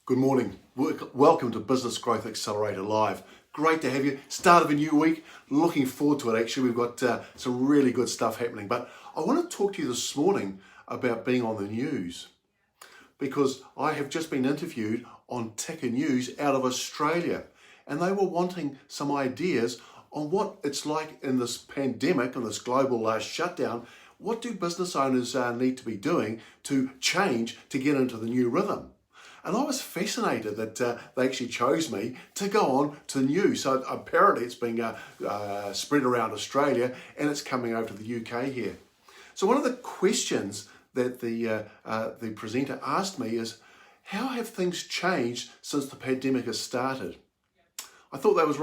Good morning. Welcome to Business Growth Accelerator Live. Great to have you. Start of a new week. Looking forward to it, actually. We've got some really good stuff happening. But I want to talk to you this morning about being on the news, because I have just been interviewed on Ticker News out of Australia, and they were wanting some ideas on what it's like in this pandemic and this global shutdown. What do business owners need to be doing to change to get into the new rhythm? And I was fascinated that they actually chose me to go on to the news. So apparently it's being spread around Australia and it's coming over to the UK here. So one of the questions that the presenter asked me is, how have things changed since the pandemic has started? I thought that was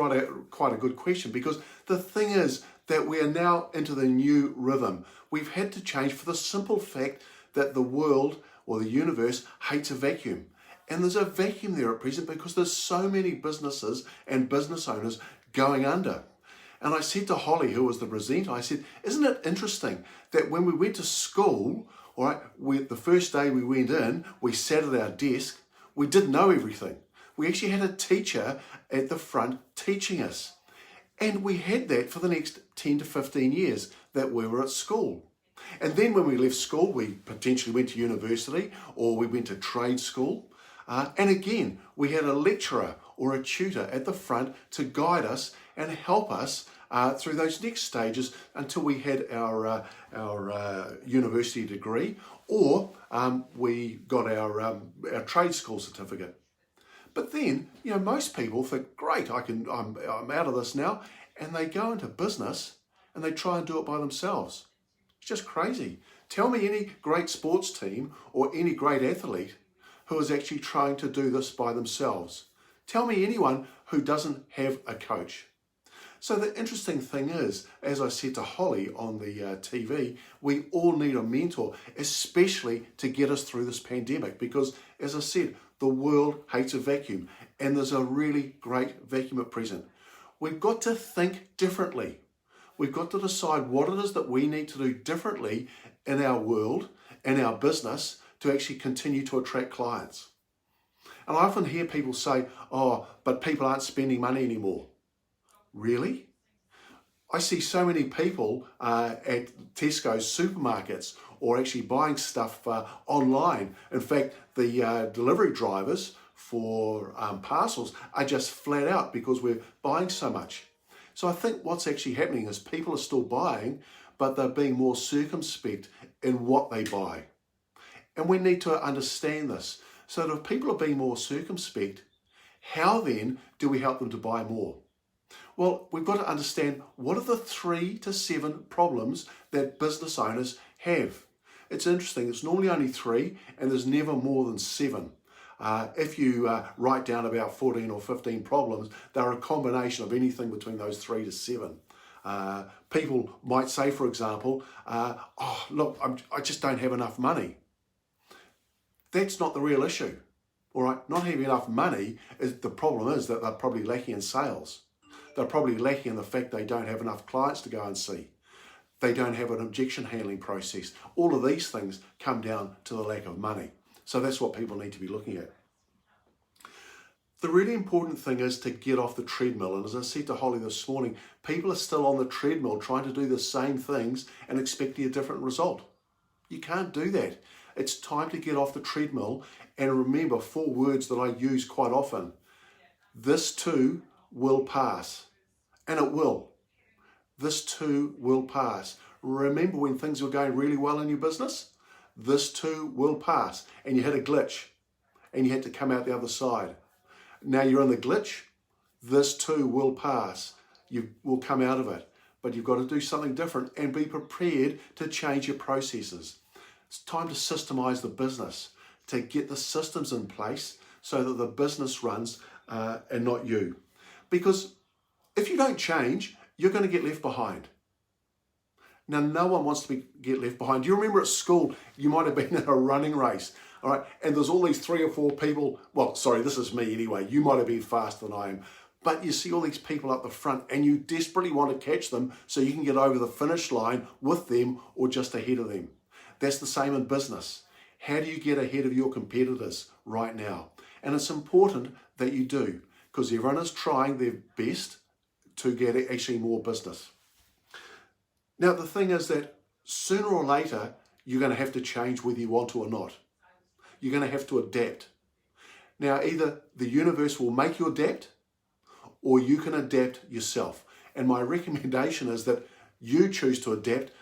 quite a good question, because the thing is that we are now into the new rhythm. We've had to change for the simple fact that the world or the universe hates a vacuum. And there's a vacuum there at present because there's so many businesses and business owners going under. And I said to Holly, who was the presenter, I said, isn't it interesting that when we went to school, all right, the first day we went in, we sat at our desk, we didn't know everything. We actually had a teacher at the front teaching us. And we had that for the next 10 to 15 years that we were at school. And then when we left school, we potentially went to university or we went to trade school. And again, we had a lecturer or a tutor at the front to guide us and help us through those next stages until we had our university degree, or we got our trade school certificate. But then, most people think, great, I'm out of this now, and they go into business and they try and do it by themselves. It's just crazy. Tell me any great sports team or any great athlete who is actually trying to do this by themselves. Tell me anyone who doesn't have a coach. So the interesting thing is, as I said to Holly on the TV, we all need a mentor, especially to get us through this pandemic, because, as I said, the world hates a vacuum, and there's a really great vacuum at present. We've got to think differently. We've got to decide what it is that we need to do differently in our world and our business to actually continue to attract clients. And I often hear people say, oh, but people aren't spending money anymore. Really? I see so many people at Tesco's supermarkets or actually buying stuff online. In fact, the delivery drivers for parcels are just flat out because we're buying so much. So I think what's actually happening is people are still buying, but they're being more circumspect in what they buy. And we need to understand this, so that if people are being more circumspect, how then do we help them to buy more? Well, we've got to understand, what are the 3 to 7 problems that business owners have? It's interesting, it's normally only 3, and there's never more than 7. If you write down about 14 or 15 problems, they're a combination of anything between those 3 to 7. People might say, for example, oh, look, I just don't have enough money. That's not the real issue, all right? Not having enough money, the problem is that they're probably lacking in sales. They're probably lacking in the fact they don't have enough clients to go and see. They don't have an objection handling process. All of these things come down to the lack of money. So that's what people need to be looking at. The really important thing is to get off the treadmill. And as I said to Holly this morning, people are still on the treadmill trying to do the same things and expecting a different result. You can't do that. It's time to get off the treadmill and remember 4 words that I use quite often. This too will pass. And it will. This too will pass. Remember when things were going really well in your business? This too will pass. And you had a glitch and you had to come out the other side. Now you're in the glitch. This too will pass. You will come out of it. But you've got to do something different and be prepared to change your processes. It's time to systemize the business, to get the systems in place so that the business runs and not you. Because if you don't change, you're going to get left behind. Now, no one wants to get left behind. Do you remember at school, you might have been in a running race, all right? And there's all these 3 or 4 people. Well, sorry, this is me anyway. You might have been faster than I am. But you see all these people up the front and you desperately want to catch them so you can get over the finish line with them or just ahead of them. That's the same in business. How do you get ahead of your competitors? right now. And it's important that you do, because everyone is trying their best to get actually more business. Now, the thing is that sooner or later, you're going to have to change whether you want to or not. You're going to have to adapt. Now, either the universe will make you adapt, or you can adapt yourself. And my recommendation is that you choose to adapt.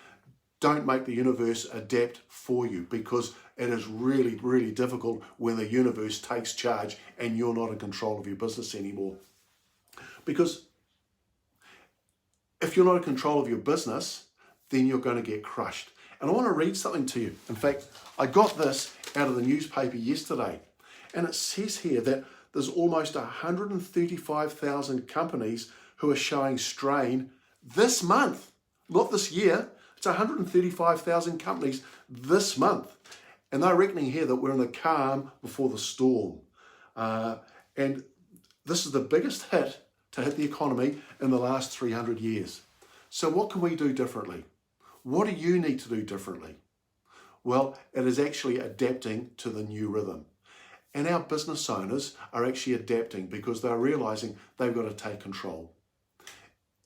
Don't make the universe adapt for you, because it is really, really difficult when the universe takes charge and you're not in control of your business anymore. Because if you're not in control of your business, then you're going to get crushed. And I want to read something to you. In fact, I got this out of the newspaper yesterday. And it says here that there's almost 135,000 companies who are showing strain this month. Not this year. It's 135,000 companies this month. And they're reckoning here that we're in the calm before the storm. And this is the biggest hit to hit the economy in the last 300 years. So what can we do differently? What do you need to do differently? Well, it is actually adapting to the new rhythm. And our business owners are actually adapting because they're realizing they've got to take control.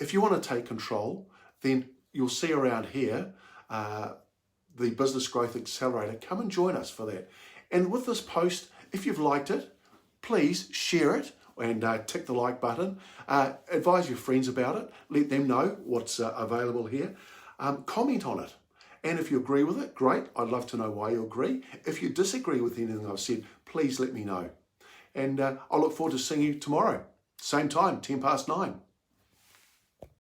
If you want to take control, then you'll see around here, the Business Growth Accelerator. Come and join us for that. And with this post, if you've liked it, please share it and tick the like button. Advise your friends about it. Let them know what's available here. Comment on it. And if you agree with it, great. I'd love to know why you agree. If you disagree with anything I've said, please let me know. And I look forward to seeing you tomorrow. Same time, 9:10.